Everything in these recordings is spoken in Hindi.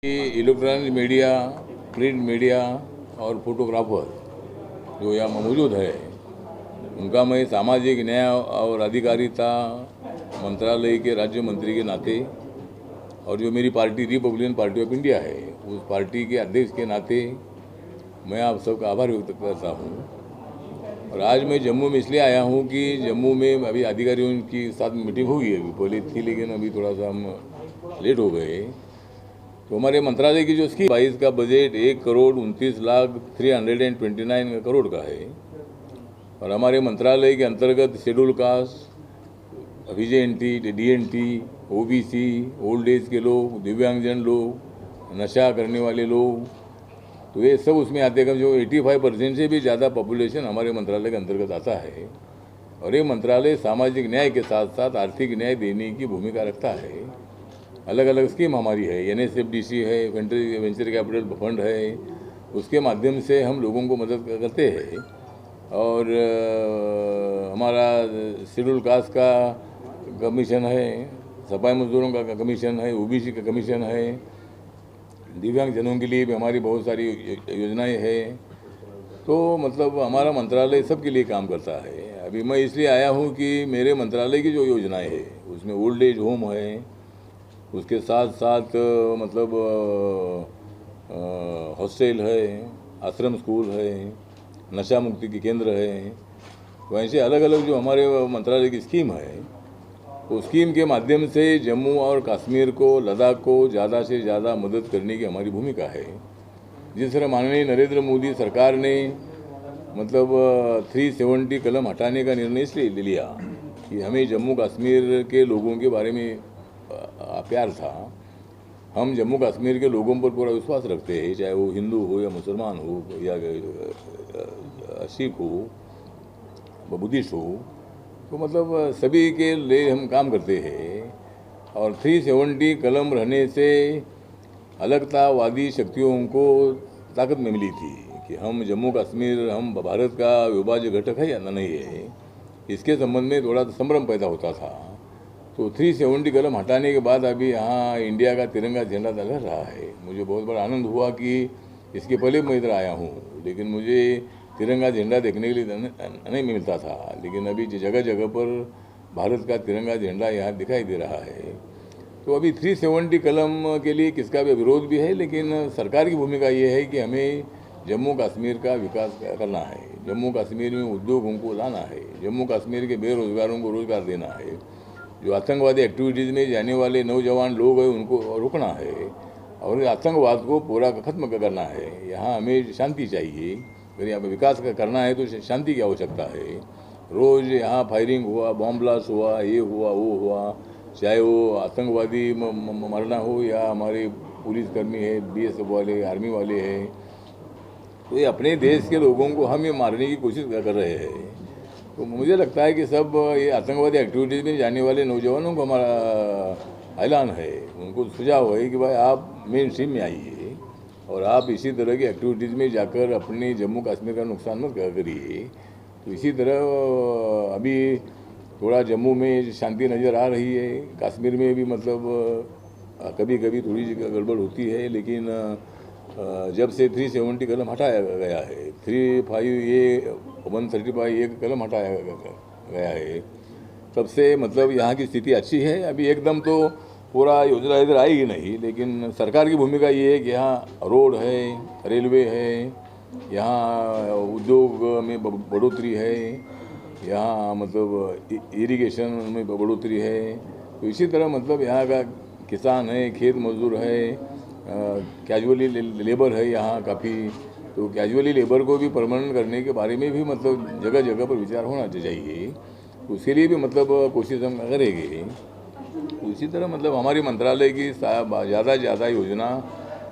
इलेक्ट्रॉनिक मीडिया, प्रिंट मीडिया और फोटोग्राफर जो यहाँ मौजूद है, उनका मैं सामाजिक न्याय और अधिकारिता मंत्रालय के राज्य मंत्री के नाते और जो मेरी party Republican party of India है, उस पार्टी के अध्यक्ष के नाते मैं आप सबका आभार व्यक्त करता हूँ। और आज मैं जम्मू में इसलिए आया हूँ कि जम्मू में अभी अधिकारियों की साथ मीटिंग हुई है, अभी पहले थी लेकिन अभी थोड़ा सा हम लेट हो गए। तो हमारे मंत्रालय की जो स्कीम 22 का बजट 1,29,329 करोड़ का है और हमारे मंत्रालय के अंतर्गत schedule caste, VJNT, DNT, OBC, old age के लोग, दिव्यांगजन लोग, नशा करने वाले लोग, तो ये सब उसमें आते हैं। जो 85% से भी ज़्यादा पॉपुलेशन हमारे मंत्रालय के अंतर्गत आता है और ये मंत्रालय सामाजिक न्याय के साथ साथ आर्थिक न्याय देने की भूमिका रखता है। अलग अलग स्कीम हमारी है, NSFDC है, वेंचर कैपिटल फंड है, उसके माध्यम से हम लोगों को मदद करते हैं। और हमारा शेड्यूल कास्ट का कमीशन है, सफाई मजदूरों का कमीशन है, OBC का कमीशन है, दिव्यांगजनों के लिए भी हमारी बहुत सारी योजनाएं हैं। तो मतलब हमारा मंत्रालय सबके लिए काम करता है। अभी मैं इसलिए आया हूँ कि मेरे मंत्रालय की जो योजनाएं हैं उसमें ओल्ड एज होम है, उसके साथ साथ मतलब हॉस्टल है, आश्रम स्कूल है, नशा मुक्ति के केंद्र है। वैसे अलग अलग जो हमारे मंत्रालय की स्कीम है, उस स्कीम के माध्यम से जम्मू और कश्मीर को, लद्दाख को ज़्यादा से ज़्यादा मदद करने की हमारी भूमिका है। जिस तरह माननीय नरेंद्र मोदी सरकार ने मतलब 370 कलम हटाने का निर्णय इसलिए लिया कि हमें जम्मू कश्मीर के लोगों के बारे में प्यार था। हम जम्मू कश्मीर के लोगों पर पूरा विश्वास रखते हैं, चाहे वो हिंदू हो या मुसलमान हो या सिख हो, बुद्धिस्ट हो, तो मतलब सभी के लिए हम काम करते हैं। और 370 कलम रहने से अलगतावादी शक्तियों को ताकत में मिली थी कि हम जम्मू कश्मीर, हम भारत का अविभाज्य घटक है या नहीं है, इसके संबंध में थोड़ा संभ्रम पैदा होता था। तो 370 कलम हटाने के बाद अभी यहाँ इंडिया का तिरंगा झंडा लहर रहा है। मुझे बहुत बड़ा आनंद हुआ कि इसके पहले मैं इधर आया हूँ, लेकिन मुझे तिरंगा झंडा देखने के लिए नहीं मिलता था, लेकिन अभी जगह जगह पर भारत का तिरंगा झंडा यहाँ दिखाई दे रहा है। तो अभी 370 कलम के लिए किसका भी विरोध भी है, लेकिन सरकार की भूमिका ये है कि हमें जम्मू कश्मीर का विकास करना है, जम्मू कश्मीर में उद्योगों को लाना है, जम्मू कश्मीर के बेरोजगारों को रोजगार देना है, जो आतंकवादी एक्टिविटीज़ में जाने वाले नौजवान लोग हैं उनको रोकना है और आतंकवाद को पूरा खत्म करना है। यहाँ हमें शांति चाहिए, अगर यहाँ पर विकास करना है तो शांति की आवश्यकता है। रोज़ यहाँ फायरिंग हुआ, बॉम्ब ब्लास्ट हुआ, ये हुआ वो हुआ, चाहे वो आतंकवादी मरना हो या हमारे पुलिसकर्मी है, BSF वाले, आर्मी वाले हैं, तो ये अपने देश के लोगों को हम ये मारने की कोशिश कर रहे हैं। तो मुझे लगता है कि सब ये आतंकवादी एक्टिविटीज़ में जाने वाले नौजवानों को हमारा ऐलान है, उनको सुझाव है कि भाई आप मेन स्ट्रीम में आइए और आप इसी तरह की एक्टिविटीज़ में जाकर अपने जम्मू कश्मीर का नुकसान मत करिए। तो इसी तरह अभी थोड़ा जम्मू में शांति नज़र आ रही है, कश्मीर में भी मतलब कभी कभी थोड़ी सी गड़बड़ होती है, लेकिन जब से 370 कलम हटाया गया है, 135 ये कलम हटाया गया है, तब से मतलब यहाँ की स्थिति अच्छी है। अभी एकदम तो पूरा योजना इधर आएगी नहीं, लेकिन सरकार की भूमिका ये है कि यहाँ रोड है, रेलवे है, यहाँ उद्योग में बढ़ोतरी है, यहाँ मतलब इरिगेशन में बढ़ोतरी है। तो इसी तरह मतलब यहाँ का किसान है, खेत मजदूर है, कैजुअली लेबर है यहाँ काफ़ी, तो कैजुअली लेबर को भी परमानेंट करने के बारे में भी मतलब जगह जगह पर विचार होना चाहिए। उसके लिए भी मतलब कोशिश हम करेंगे। उसी तरह मतलब हमारी मंत्रालय की ज़्यादा से ज़्यादा योजना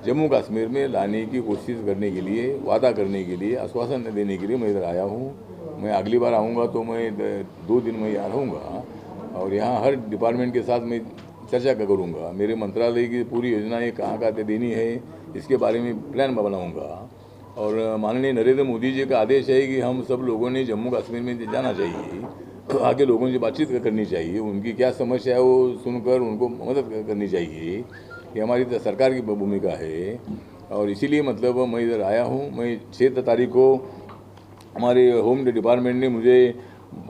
जम्मू कश्मीर में लाने की कोशिश करने के लिए, वादा करने के लिए, आश्वासन देने के लिए मैं इधर आया हूँ। मैं अगली बार आऊँगा तो मैं 2 दिन में यहाँ रहूँगा और यहाँ हर डिपार्टमेंट के साथ मैं चर्चा करूँगा। मेरे मंत्रालय की पूरी योजनाएं कहाँ कहाँ देनी है, इसके बारे में प्लान बनाऊँगा। और माननीय नरेंद्र मोदी जी का आदेश है कि हम सब लोगों ने जम्मू कश्मीर में जाना चाहिए, आगे लोगों से बातचीत करनी चाहिए, उनकी क्या समस्या है वो सुनकर उनको मदद करनी चाहिए। कि हमारी सरकार की भूमिका है। और इसीलिए मतलब मैं इधर आया हूँ। मैं 6 तारीख को हमारे होम डिपार्टमेंट ने मुझे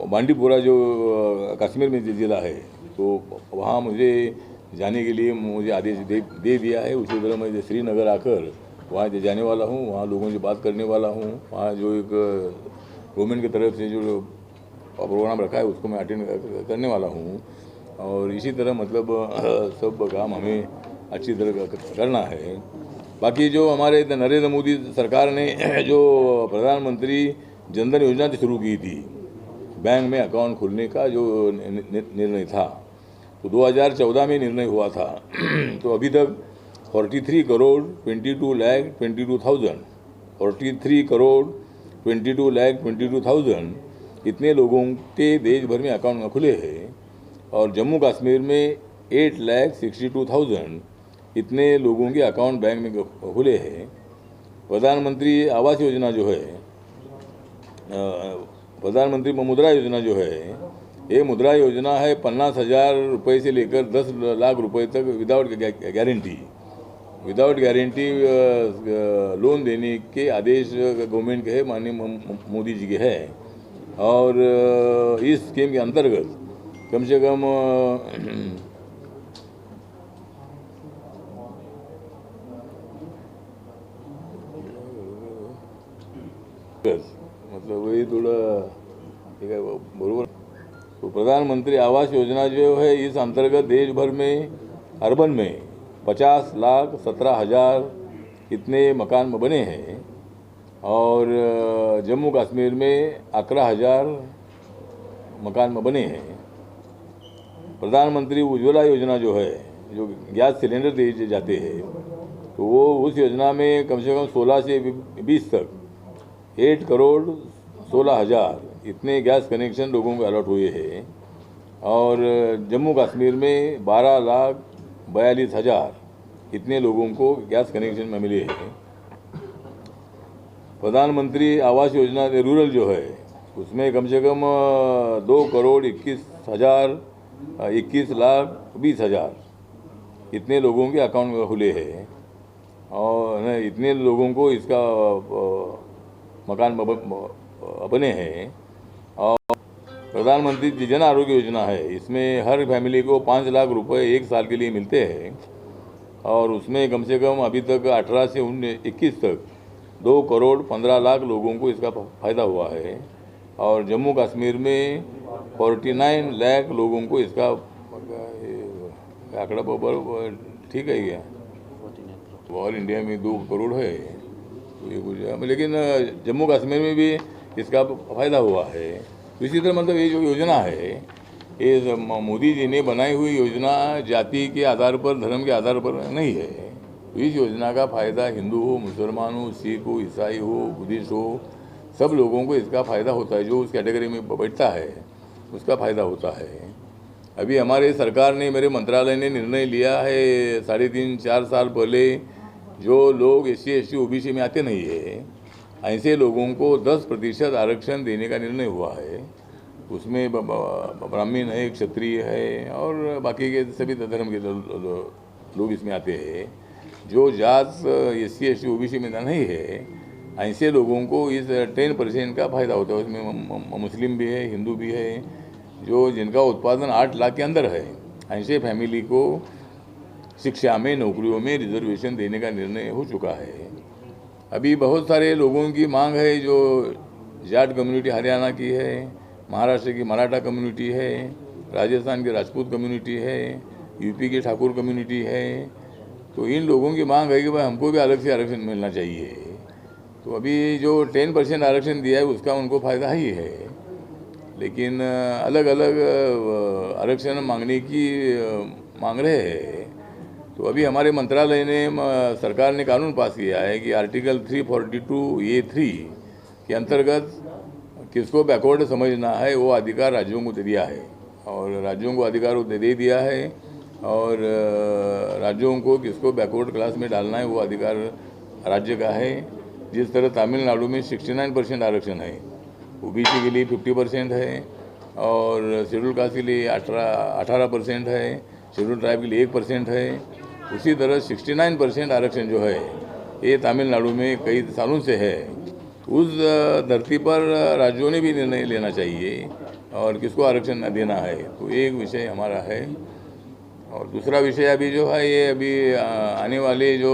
बांडीपुरा जो कश्मीर में ज़िला है, तो वहाँ मुझे जाने के लिए मुझे आदेश दे दिया है। उसी तरह मैं श्रीनगर आकर वहाँ जाने वाला हूँ, वहाँ लोगों से बात करने वाला हूँ। वहाँ जो एक गवर्नमेंट की तरफ से जो प्रोग्राम रखा है उसको मैं अटेंड करने वाला हूँ। और इसी तरह मतलब सब काम हमें अच्छी तरह करना है। बाकी जो हमारे नरेंद्र मोदी सरकार ने जो प्रधानमंत्री जनधन योजना शुरू की थी, बैंक में अकाउंट खोलने का जो निर्णय था, तो 2014 में निर्णय हुआ था। तो अभी तक 43 करोड़ 22 लाख 22,000 43 करोड़ 22 लाख 22,000 इतने लोगों के देश भर में अकाउंट खुले हैं। और जम्मू कश्मीर में 8,62,000 इतने लोगों के अकाउंट बैंक में खुले हैं। प्रधानमंत्री आवास योजना जो है, प्रधानमंत्री मुद्रा योजना जो है, ये मुद्रा योजना है 50,000 रुपये से लेकर 10 लाख रुपए तक विदाउट गारंटी लोन देने के आदेश गवर्नमेंट के है, माननीय मोदी जी के है। और इस स्कीम के अंतर्गत कम से कम मतलब वही थोड़ा ठीक है बरोबर। तो प्रधानमंत्री आवास योजना जो है, इस अंतर्गत देश भर में अर्बन में 50,17,000 इतने मकान बने हैं। और जम्मू कश्मीर में 11,000 मकान बने हैं। प्रधानमंत्री उज्ज्वला योजना जो है, जो गैस सिलेंडर दिए जाते हैं, तो वो उस योजना में कम से कम 16 से 20 तक 8 करोड़ 16,000 इतने गैस कनेक्शन लोगों को अलॉट हुए हैं। और जम्मू कश्मीर में 12,42,000 इतने लोगों को गैस कनेक्शन में मिले हैं। प्रधानमंत्री आवास योजना रूरल जो है, उसमें कम से कम 2 करोड़ 21 लाख 20,000 इतने लोगों के अकाउंट खुले हैं। और इतने लोगों को इसका मकान बने हैं। और प्रधानमंत्री जन आरोग्य योजना है, इसमें हर फैमिली को 5 लाख रुपए 1 साल के लिए मिलते हैं। और उसमें कम से कम अभी तक 18 से 21 तक 2 करोड़ 15 लाख लोगों को इसका फ़ायदा हुआ है। और जम्मू कश्मीर में 49 लाख लोगों को इसका आंकड़ा ठीक है क्या, ऑल इंडिया में 2 करोड़ है, तो ये कुछ। लेकिन जम्मू कश्मीर में भी इसका फ़ायदा हुआ है। तो इसी तरह मतलब ये जो योजना है, ये मोदी जी ने बनाई हुई योजना जाति के आधार पर, धर्म के आधार पर नहीं है। तो इस योजना का फ़ायदा हिंदू हो, मुसलमान हो, सिख हो, ईसाई हो, बुद्धिस्ट हो, सब लोगों को इसका फ़ायदा होता है। जो उस कैटेगरी में बैठता है उसका फ़ायदा होता है। अभी हमारे सरकार ने, मेरे मंत्रालय ने निर्णय लिया है 3.5-4 साल पहले, जो लोग SC ST OBC में आते नहीं है, ऐसे लोगों को 10% आरक्षण देने का निर्णय हुआ है। उसमें ब्राह्मण है, क्षत्रिय है और बाकी के सभी धर्म के लोग इसमें आते हैं। जो जात SC ST OBC में नहीं है, ऐसे लोगों को इस 10% का फ़ायदा होता है। उसमें मुस्लिम भी है, हिंदू भी है, जो जिनका उत्पादन 8 लाख के अंदर है, ऐसे फैमिली को शिक्षा में, नौकरियों में रिजर्वेशन देने का निर्णय हो चुका है। अभी बहुत सारे लोगों की मांग है, जो जाट कम्युनिटी हरियाणा की है, महाराष्ट्र की मराठा कम्युनिटी है, राजस्थान की राजपूत कम्युनिटी है, यूपी की ठाकुर कम्युनिटी है। तो इन लोगों की मांग है कि भाई हमको भी अलग से आरक्षण मिलना चाहिए। तो अभी जो 10% आरक्षण दिया है उसका उनको फ़ायदा ही है, लेकिन अलग अलग आरक्षण मांगने की मांग रहे हैं। तो अभी हमारे मंत्रालय ने, सरकार ने कानून पास किया है कि आर्टिकल 342A3 के अंतर्गत किसको बैकवर्ड समझना है वो अधिकार राज्यों को दे दिया है। और राज्यों को अधिकार दे दिया है, और राज्यों को किसको बैकवर्ड क्लास में डालना है वो अधिकार राज्य का है। जिस तरह तमिलनाडु में 69% आरक्षण है, OBC के लिए 50% है, और शेड्यूल कास्ट के लिए 18% है, शेड्यूल ट्राइब के लिए 1% है, उसी तरह 69% आरक्षण जो है ये तमिलनाडु में कई सालों से है। उस धरती पर राज्यों ने भी निर्णय लेना चाहिए और किसको आरक्षण देना है, तो एक विषय हमारा है। और दूसरा विषय अभी जो है ये अभी आने वाले जो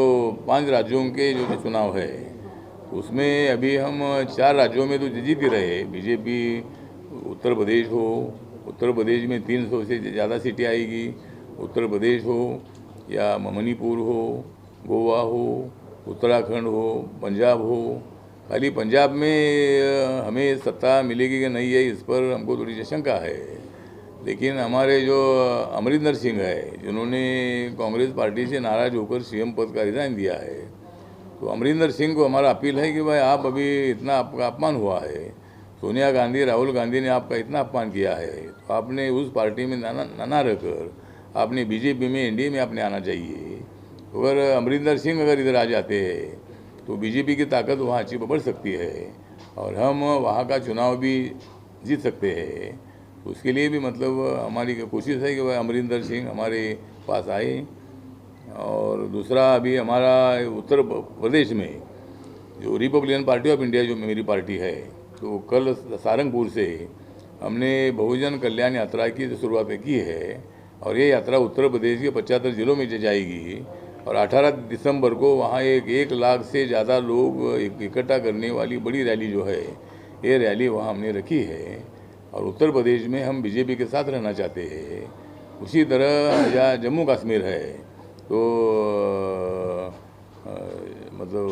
5 राज्यों के जो चुनाव है उसमें अभी हम 4 राज्यों में तो जीत ही रहे। बीजेपी उत्तर प्रदेश हो, उत्तर प्रदेश में 300 से ज़्यादा सीटें आएगी। उत्तर प्रदेश हो या मणिपुर हो, गोवा हो, उत्तराखंड हो, पंजाब हो। खाली पंजाब में हमें सत्ता मिलेगी कि नहीं है इस पर हमको थोड़ी सी शंका है। लेकिन हमारे जो अमरिंदर सिंह है जिन्होंने कांग्रेस पार्टी से नाराज होकर सीएम पद का रिजाइन दिया है, तो अमरिंदर सिंह को हमारा अपील है कि भाई आप अभी इतना आपका अपमान हुआ है, सोनिया गांधी राहुल गांधी ने आपका इतना अपमान किया है, तो आपने उस पार्टी में ना रहकर आपने बीजेपी में एनडीए में आपने आना चाहिए। अगर अमरिंदर सिंह अगर इधर आ जाते हैं तो बीजेपी की ताकत वहाँ अच्छी बढ़ सकती है और हम वहाँ का चुनाव भी जीत सकते हैं। उसके लिए भी मतलब हमारी कोशिश है कि वह अमरिंदर सिंह हमारे पास आए। और दूसरा अभी हमारा उत्तर प्रदेश में जो रिपब्लिकन पार्टी ऑफ इंडिया जो मेरी पार्टी है, तो कल सारंगपुर से हमने बहुजन कल्याण यात्रा की शुरुआत की है और ये यात्रा उत्तर प्रदेश के 75 जिलों में जाएगी और 18 दिसंबर को वहाँ 1 लाख से ज़्यादा लोग इकट्ठा करने वाली बड़ी रैली जो है ये रैली वहाँ हमने रखी है। और उत्तर प्रदेश में हम बीजेपी के साथ रहना चाहते हैं। उसी तरह या जम्मू कश्मीर है तो मतलब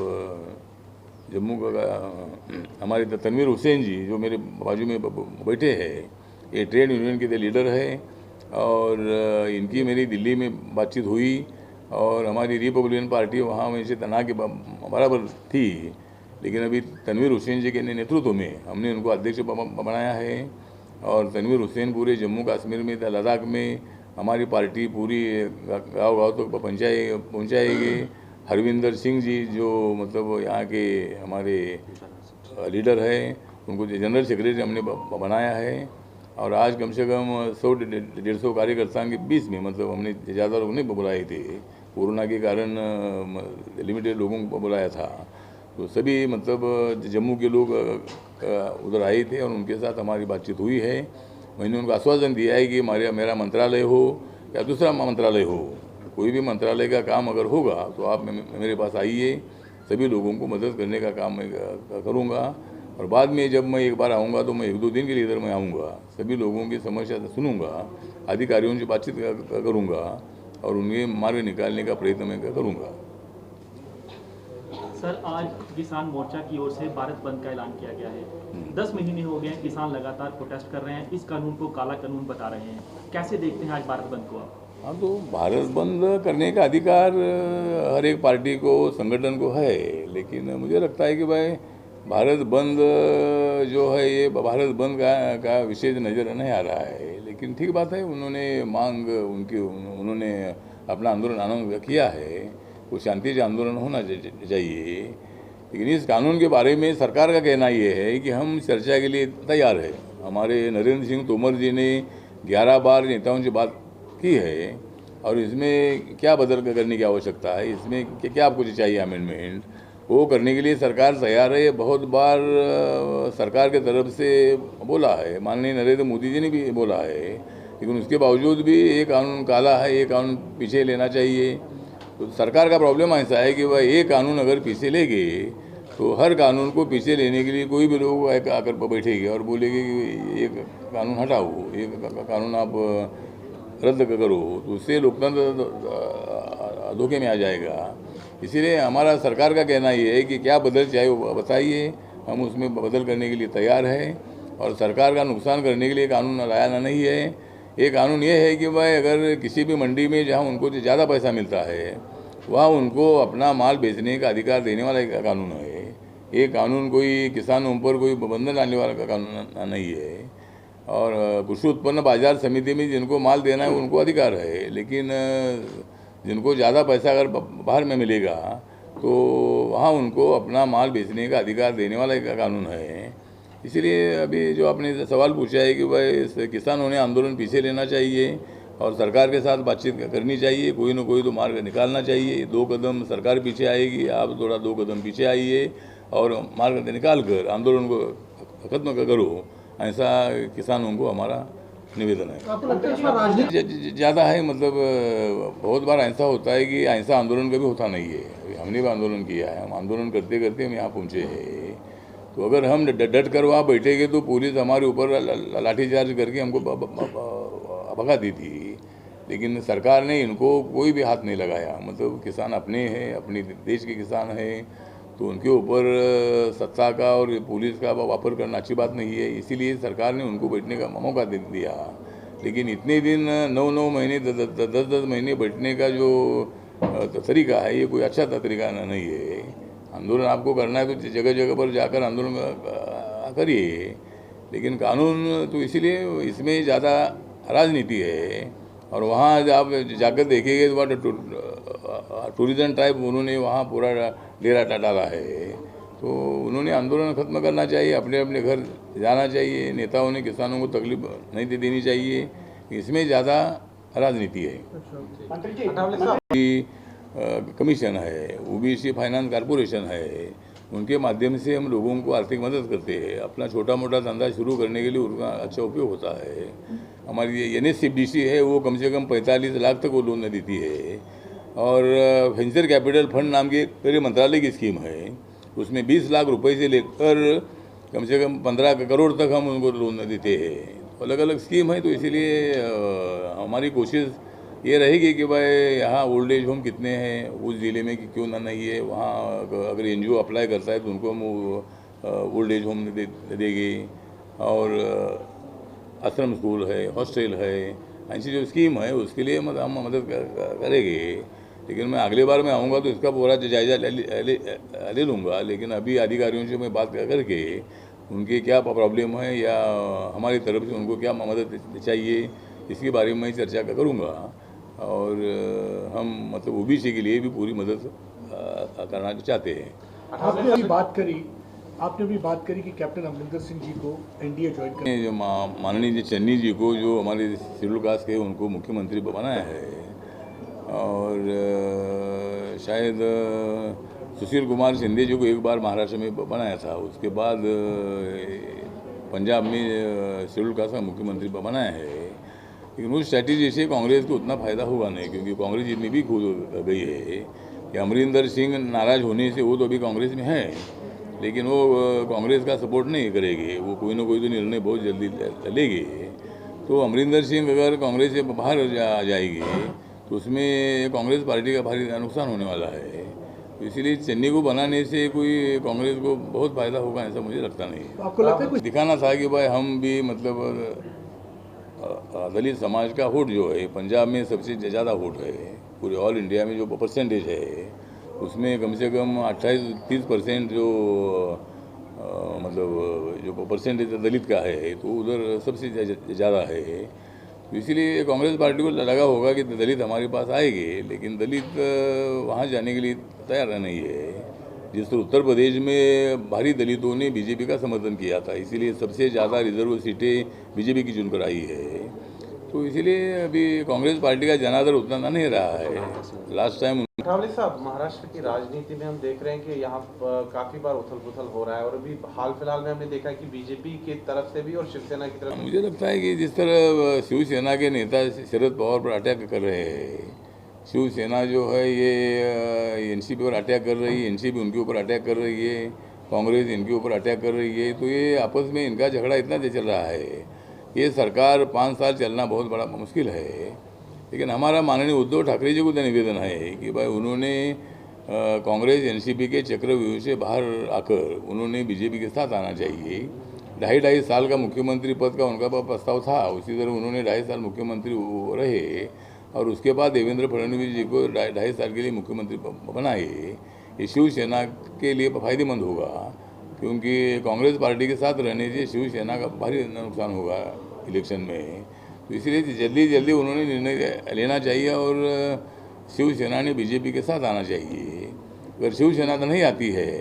जम्मू का हमारे तनवीर हुसैन जी जो मेरे बाजू में बैठे हैं, ये ट्रेड यूनियन के लीडर है और इनकी मेरी दिल्ली में बातचीत हुई और हमारी रिपब्लिकन पार्टी वहाँ में से तना के बराबर थी, लेकिन अभी तनवीर हुसैन जी के नेतृत्व में हमने उनको अध्यक्ष बनाया है। और तनवीर हुसैन पूरे जम्मू कश्मीर में लद्दाख में हमारी पार्टी पूरी गांव तक पहुँचाएगी। हरविंदर सिंह जी जो मतलब यहाँ के हमारे लीडर है उनको जनरल सेक्रेटरी हमने बनाया है और आज कम से कम 100-150 कार्यकर्ताओं के बीच में मतलब हमने ज़्यादा लोग नहीं बुलाए थे, कोरोना के कारण लिमिटेड लोगों को बुलाया था, तो सभी मतलब जम्मू के लोग उधर आए थे और उनके साथ हमारी बातचीत हुई है। मैंने उनको आश्वासन दिया है कि मेरा मंत्रालय हो या दूसरा मंत्रालय हो, कोई भी मंत्रालय का काम अगर होगा तो आप मेरे पास आइए, सभी लोगों को मदद करने का काम मैं करूँगा। और बाद में जब मैं एक बार आऊँगा तो मैं 1-2 दिन के लिए इधर मैं आऊँगा, सभी लोगों की समस्या सुनूंगा, अधिकारियों से बातचीत करूँगा और उन्हें मार्ग निकालने का प्रयत्न मैं करूँगा। सर, आज किसान मोर्चा की ओर से भारत बंद का ऐलान किया गया है। 10 महीने हो गए हैं, किसान लगातार प्रोटेस्ट कर रहे हैं, इस कानून को काला कानून बता रहे हैं। कैसे देखते हैं आज भारत बंद को आप? हाँ, तो भारत बंद करने का अधिकार हर एक पार्टी को संगठन को है, लेकिन मुझे लगता है कि भाई भारत बंद जो है ये भारत बंद का विशेष नज़र नहीं आ रहा है। लेकिन ठीक बात है, उन्होंने मांग उन्होंने अपना आंदोलन किया है, वो शांति से आंदोलन होना चाहिए। लेकिन इस कानून के बारे में सरकार का कहना ये है कि हम चर्चा के लिए तैयार है। हमारे नरेंद्र सिंह तोमर जी ने 11 बार नेताओं से बात की है और इसमें क्या बदल करने की आवश्यकता है, इसमें क्या आपको चाहिए अमेंडमेंट, वो करने के लिए सरकार तैयार है। बहुत बार सरकार के तरफ से बोला है, माननीय नरेंद्र मोदी जी ने भी बोला है, लेकिन उसके बावजूद भी ये कानून काला है, ये कानून पीछे लेना चाहिए। तो सरकार का प्रॉब्लम ऐसा है कि वह एक कानून अगर पीछे लेंगे तो हर कानून को पीछे लेने के लिए कोई भी लोग आकर बैठेगी और बोलेगी कि एक कानून हटाओ, एक कानून आप रद्द करो, तो उससे लोकतंत्र धोखे में आ जाएगा। इसीलिए हमारा सरकार का कहना ये है कि क्या बदल चाहिए वो बताइए, हम उसमें बदल करने के लिए तैयार है और सरकार का नुकसान करने के लिए कानून लाया नहीं है। ये कानून ये है कि भाई अगर किसी भी मंडी में जहाँ उनको ज़्यादा पैसा मिलता है वहाँ उनको अपना माल बेचने का अधिकार देने वाला एक कानून है। ये कानून कोई किसानों पर कोई बंधन डालने वाला का कानून नहीं है। और कृषि उत्पन्न बाजार समिति में जिनको माल देना है उनको अधिकार है, लेकिन जिनको ज़्यादा पैसा अगर बाहर में मिलेगा तो वहाँ उनको अपना माल बेचने का अधिकार देने वाला एक कानून है। इसलिए अभी जो आपने सवाल पूछा है कि भाई किसानों ने आंदोलन पीछे लेना चाहिए और सरकार के साथ बातचीत करनी चाहिए, कोई ना कोई तो मार्ग निकालना चाहिए। 2 कदम सरकार पीछे आएगी, आप थोड़ा 2 कदम पीछे आइए और मार्ग निकाल कर आंदोलन को खत्म करो, ऐसा किसानों को हमारा निवेदन है। ज़्यादा है, मतलब बहुत बार ऐसा होता है कि ऐसा आंदोलन कभी होता नहीं है। हमने भी आंदोलन किया है, हम आंदोलन करते करते हम यहाँ पहुँचे हैं। तो अगर हम डट कर वहाँ बैठेंगे तो पुलिस हमारे ऊपर लाठीचार्ज करके हमको भगा दी थी, लेकिन सरकार ने इनको कोई भी हाथ नहीं लगाया। मतलब किसान अपने हैं, अपने देश के किसान हैं, तो उनके ऊपर सत्ता का और पुलिस का वापर करना अच्छी बात नहीं है। इसीलिए सरकार ने उनको बैठने का मौका दे दिया। लेकिन इतने दिन 9-9 महीने 10-10 महीने बैठने का जो तरीका है, ये कोई अच्छा तरीका नहीं है। आंदोलन आपको करना है तो जगह जगह पर जाकर आंदोलन करिए, लेकिन कानून तो इसीलिए इसमें ज़्यादा राजनीति है। और वहाँ आप जाकर देखेंगे तो वहाँ टूरिज्म टाइप उन्होंने वहाँ पूरा डेरा डाला है। तो उन्होंने आंदोलन खत्म करना चाहिए, अपने अपने घर जाना चाहिए। नेताओं ने किसानों को तकलीफ नहीं देनी चाहिए, इसमें ज़्यादा राजनीति है। कमीशन है, ओबीसी फाइनेंस कॉरपोरेशन है, उनके माध्यम से हम लोगों को आर्थिक मदद करते हैं। अपना छोटा मोटा धंधा शुरू करने के लिए उनका अच्छा उपयोग होता है। हमारी ये NSCFDC है, वो कम से कम 45 लाख तक वो लोन देती है। और वेंचर कैपिटल फंड नाम की मेरे मंत्रालय की स्कीम है, उसमें 20 लाख रुपए से लेकर कम से कम 15 करोड़ तक हम उनको लोन देते हैं। अलग अलग स्कीम है, तो इसीलिए हमारी कोशिश ये रहेगी कि भाई यहाँ ओल्ड एज होम कितने हैं उस ज़िले में कि क्यों ना नहीं है। वहाँ अगर NGO अप्लाई करता है तो उनको हम ओल्ड एज होम देंगे। और आश्रम स्कूल है, हॉस्टल है, ऐसी जो स्कीम है उसके लिए हम मदद करेंगे। लेकिन मैं अगले बार मैं आऊँगा तो इसका पूरा जायज़ा ले लूँगा। लेकिन अभी अधिकारियों से मैं बात करके उनके क्या प्रॉब्लम है या हमारी तरफ से उनको क्या मदद चाहिए, इसके बारे में मैं चर्चा करूँगा। और हम मतलब ओबीसी के लिए भी पूरी मदद करना चाहते हैं। आपने अभी बात करी कि कैप्टन अमरिंदर सिंह जी को एनडीए ज्वाइन करने, जो माननीय चन्नी जी को, जो हमारे शेड्यूल कास्ट के, उनको मुख्यमंत्री बनाया है। और शायद सुशील कुमार शिंदे जी को एक बार महाराष्ट्र में बनाया था, उसके बाद पंजाब में शेड्यूल कास्ट का मुख्यमंत्री बनाया है। लेकिन उस स्ट्रैटेजी से कांग्रेस को उतना फ़ायदा हुआ नहीं, क्योंकि कांग्रेस इतनी भी कूद गई है कि अमरिंदर सिंह नाराज़ होने से वो तो अभी कांग्रेस में है, लेकिन वो कांग्रेस का सपोर्ट नहीं करेगी। वो कोई ना कोई तो निर्णय बहुत जल्दी लेगी। तो अमरिंदर सिंह अगर कांग्रेस से बाहर जाएगी तो उसमें कांग्रेस पार्टी का भारी नुकसान होने वाला है। तो इसीलिए चन्नी को बनाने से कोई कांग्रेस को बहुत फ़ायदा होगा ऐसा मुझे लगता नहीं। तो आपको लगता है कुछ दिखाना था कि भाई हम भी मतलब दलित समाज का वोट जो है पंजाब में सबसे ज़्यादा वोट है। पूरे ऑल इंडिया में जो परसेंटेज है उसमें कम से कम 28-30% जो मतलब जो परसेंटेज दलित का है, तो उधर सबसे ज़्यादा है। तो इसीलिए कांग्रेस पार्टी को लगा होगा कि दलित हमारे पास आएंगे, लेकिन दलित वहाँ जाने के लिए तैयार नहीं है। जिस तरह उत्तर प्रदेश में भारी दलितों ने बीजेपी का समर्थन किया था, इसीलिए सबसे ज़्यादा रिजर्व सीटें बीजेपी की चुनकर आई है। तो इसीलिए अभी कांग्रेस पार्टी का जनादर उतना नहीं रहा है। लास्ट टाइम अठावले साहब, महाराष्ट्र की राजनीति में हम देख रहे हैं कि यहाँ काफ़ी बार उथल पुथल हो रहा है, और अभी हाल फिलहाल में हमने देखा है कि बीजेपी की तरफ से भी और शिवसेना की तरफ से। मुझे लगता है कि जिस तरह शिवसेना के नेता शरद पवार पर अटैक कर रहे हैं, शिवसेना जो है ये एनसीपी पर अटैक कर रही है, एनसीपी उनके ऊपर अटैक कर रही है, कांग्रेस इनके ऊपर अटैक कर रही है। तो ये आपस में इनका झगड़ा इतना चल रहा है, ये सरकार 5 साल चलना बहुत बड़ा मुश्किल है। लेकिन हमारा माननीय उद्धव ठाकरे जी को निवेदन है कि भाई उन्होंने कांग्रेस एनसीपी के चक्रव्यूह से बाहर आकर उन्होंने बीजेपी के साथ आना चाहिए। 2.5 साल का मुख्यमंत्री पद का उनका प्रस्ताव था, उसी तरह उन्होंने 2.5 साल मुख्यमंत्री रहे और उसके बाद देवेंद्र फडणवीस जी को 2.5 साल के लिए मुख्यमंत्री बनाए। ये शिवसेना के लिए फायदेमंद होगा, क्योंकि कांग्रेस पार्टी के साथ रहने से शिवसेना का भारी नुकसान होगा इलेक्शन में। तो इसलिए जल्दी उन्होंने निर्णय लेना चाहिए और शिवसेना ने बीजेपी के साथ आना चाहिए। अगर शिवसेना तो नहीं आती है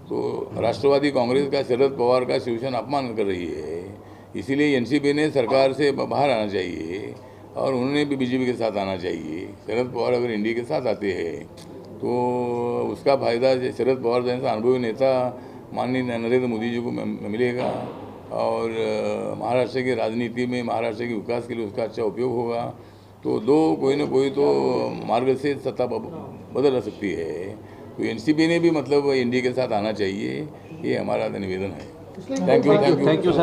तो राष्ट्रवादी कांग्रेस का शरद पवार का शिवसेना अपमान कर रही है। इसीलिए एनसीपी ने सरकार से बाहर आना चाहिए और उन्होंने भी बीजेपी के साथ आना चाहिए। शरद पवार अगर इंडिया के साथ आते हैं तो उसका फायदा शरद पवार जैसा अनुभवी नेता माननीय नरेंद्र मोदी जी को मिलेगा और महाराष्ट्र की राजनीति में महाराष्ट्र के विकास के लिए उसका अच्छा उपयोग होगा। तो कोई ना कोई तो मार्ग से सत्ता बदल सकती है। तो एनसीपी ने भी मतलब इंडिया के साथ आना चाहिए, ये हमारा निवेदन है। Thank you sir.